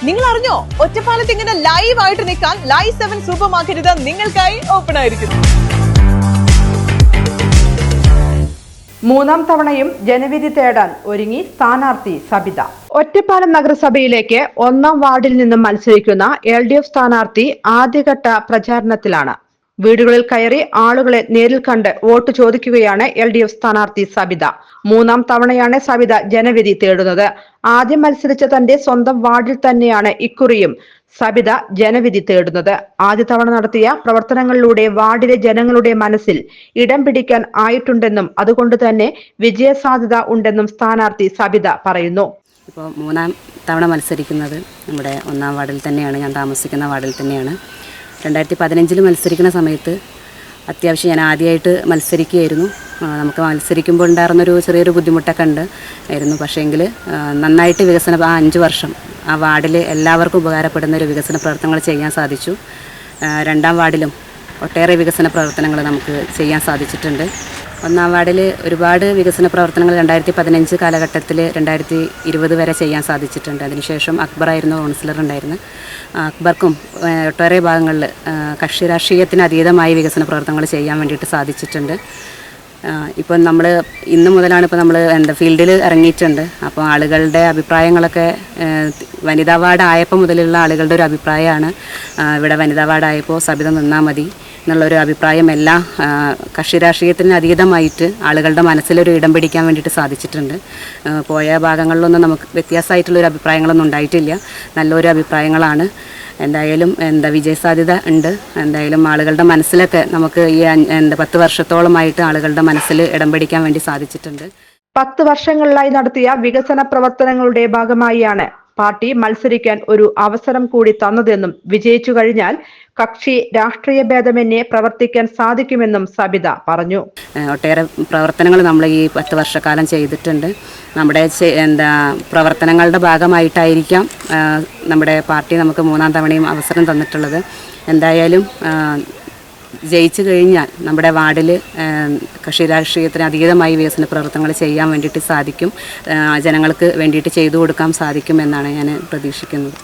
നിങ്ങൾ അറിഞ്ഞോ, ഒറ്റപ്പാലത്ത് ഇങ്ങനെ ലൈവ് ആയിട്ട് നിൽക്കാൻ ലൈവ് 7 സൂപ്പർ മാർക്കറ്റ് നിങ്ങൾക്കായി ഓപ്പൺ ആയിരിക്കുന്നു. മൂന്നാം തവണയും ജനവിധി തേടാൻ ഒരുങ്ങി സ്ഥാനാർത്ഥി സബിത. ഒറ്റപ്പാലം നഗരസഭയിലേക്ക് 1-ാം വാർഡിൽ നിന്നും മത്സരിക്കുന്ന LDF സ്ഥാനാർത്ഥി ആദ്യഘട്ട പ്രചാരണത്തിലാണ്. വീടുകളിൽ കയറി ആളുകളെ നേരിൽ കണ്ട് വോട്ട് ചോദിക്കുകയാണ് LDF സ്ഥാനാർത്ഥി സബിത. മൂന്നാം തവണയാണ് സബിത ജനവിധി തേടുന്നത്. ആദ്യം മത്സരിച്ച തന്റെ സ്വന്തം വാർഡിൽ തന്നെയാണ് ഇക്കുറിയും സബിത ജനവിധി തേടുന്നത്. ആദ്യ തവണ നടത്തിയ പ്രവർത്തനങ്ങളിലൂടെ വാർഡിലെ ജനങ്ങളുടെ മനസ്സിൽ ഇടം പിടിക്കാൻ ആയിട്ടുണ്ടെന്നും അതുകൊണ്ട് തന്നെ വിജയസാധ്യത ഉണ്ടെന്നും സ്ഥാനാർത്ഥി സബിത പറയുന്നു. ഇപ്പോൾ മൂന്നാം തവണ മത്സരിക്കുന്നത് നമ്മുടെ 1-ാം വാർഡിൽ തന്നെയാണ്. ഞാൻ താമസിക്കുന്ന വാർഡിൽ തന്നെയാണ്. 2015 മത്സരിക്കുന്ന സമയത്ത് അത്യാവശ്യം ഞാൻ ആദ്യമായിട്ട് മത്സരിക്കുകയായിരുന്നു. നമുക്ക് മത്സരിക്കുമ്പോൾ ഉണ്ടായിരുന്നൊരു ചെറിയൊരു ബുദ്ധിമുട്ടൊക്കെ ആയിരുന്നു. പക്ഷേങ്കിൽ നന്നായിട്ട് വികസന 5 വർഷം ആ വാർഡിൽ എല്ലാവർക്കും ഉപകാരപ്പെടുന്ന ഒരു വികസന പ്രവർത്തനങ്ങൾ ചെയ്യാൻ സാധിച്ചു. 2-ാം വാർഡിലും ഒട്ടേറെ വികസന പ്രവർത്തനങ്ങൾ നമുക്ക് ചെയ്യാൻ സാധിച്ചിട്ടുണ്ട്. 1-ാം വാർഡിൽ ഒരുപാട് വികസന പ്രവർത്തനങ്ങൾ 2015 കാലഘട്ടത്തിൽ 2020 വരെ ചെയ്യാൻ സാധിച്ചിട്ടുണ്ട്. അതിനുശേഷം അക്ബറായിരുന്നു കൗൺസിലർ ഉണ്ടായിരുന്നത്. അക്ബർക്കും ഒട്ടേറെ ഭാഗങ്ങളിൽ കക്ഷി രാഷ്ട്രീയത്തിന് അതീതമായി വികസന പ്രവർത്തനങ്ങൾ ചെയ്യാൻ വേണ്ടിയിട്ട് സാധിച്ചിട്ടുണ്ട്. ഇപ്പം നമ്മൾ ഇന്ന് മുതലാണ് ഇപ്പോൾ നമ്മൾ ഫീൽഡിൽ ഇറങ്ങിയിട്ടുണ്ട്. അപ്പോൾ ആളുകളുടെ അഭിപ്രായങ്ങളൊക്കെ വനിതാ വാർഡ് ആയപ്പോൾ മുതലുള്ള ആളുകളുടെ ഒരു അഭിപ്രായമാണ് ഇവിടെ വനിതാ വാർഡായപ്പോൾ സബിത നിന്നാൽ മതി എന്നുള്ളൊരു അഭിപ്രായം എല്ലാ കക്ഷി രാഷ്ട്രീയത്തിന് അതീതമായിട്ട് ആളുകളുടെ മനസ്സിലൊരു ഇടം പിടിക്കാൻ വേണ്ടിയിട്ട് സാധിച്ചിട്ടുണ്ട്. പോയ ഭാഗങ്ങളിലൊന്നും നമുക്ക് വ്യത്യാസമായിട്ടുള്ളൊരു അഭിപ്രായങ്ങളൊന്നും ഉണ്ടായിട്ടില്ല. നല്ലൊരു അഭിപ്രായങ്ങളാണ്. എന്തായാലും വിജയസാധ്യത ഉണ്ട്. എന്തായാലും ആളുകളുടെ മനസ്സിലൊക്കെ നമുക്ക് ഈ 10 വർഷത്തോളമായിട്ട് ആളുകളുടെ മനസ്സിൽ ഇടം പിടിക്കാൻ വേണ്ടി സാധിച്ചിട്ടുണ്ട്. 10 വർഷങ്ങളിലായി നടത്തിയ വികസന പ്രവർത്തനങ്ങളുടെ ഭാഗമായാണ് പാർട്ടി മത്സരിക്കാൻ ഒരു അവസരം കൂടി തന്നതെന്നും വിജയിച്ചു കഴിഞ്ഞാൽ കക്ഷി രാഷ്ട്രീയ ഭേദമന്യേ പ്രവർത്തിക്കാൻ സാധിക്കുമെന്നും സബിത പറഞ്ഞു. ഒട്ടേറെ പ്രവർത്തനങ്ങൾ നമ്മൾ ഈ 10 വർഷക്കാലം ചെയ്തിട്ടുണ്ട്. നമ്മുടെ പ്രവർത്തനങ്ങളുടെ ഭാഗമായിട്ടായിരിക്കാം നമ്മുടെ പാർട്ടി നമുക്ക് 3-ാം തവണയും അവസരം തന്നിട്ടുള്ളത്. എന്തായാലും ജയിച്ചു കഴിഞ്ഞാൽ നമ്മുടെ വാർഡിൽ കക്ഷി രാഷ്ട്രീയത്തിന് അതീതമായി വികസന പ്രവർത്തനങ്ങൾ ചെയ്യാൻ വേണ്ടിയിട്ട് സാധിക്കും. ജനങ്ങൾക്ക് വേണ്ടിയിട്ട് ചെയ്തു കൊടുക്കാൻ സാധിക്കുമെന്നാണ് ഞാൻ പ്രതീക്ഷിക്കുന്നത്.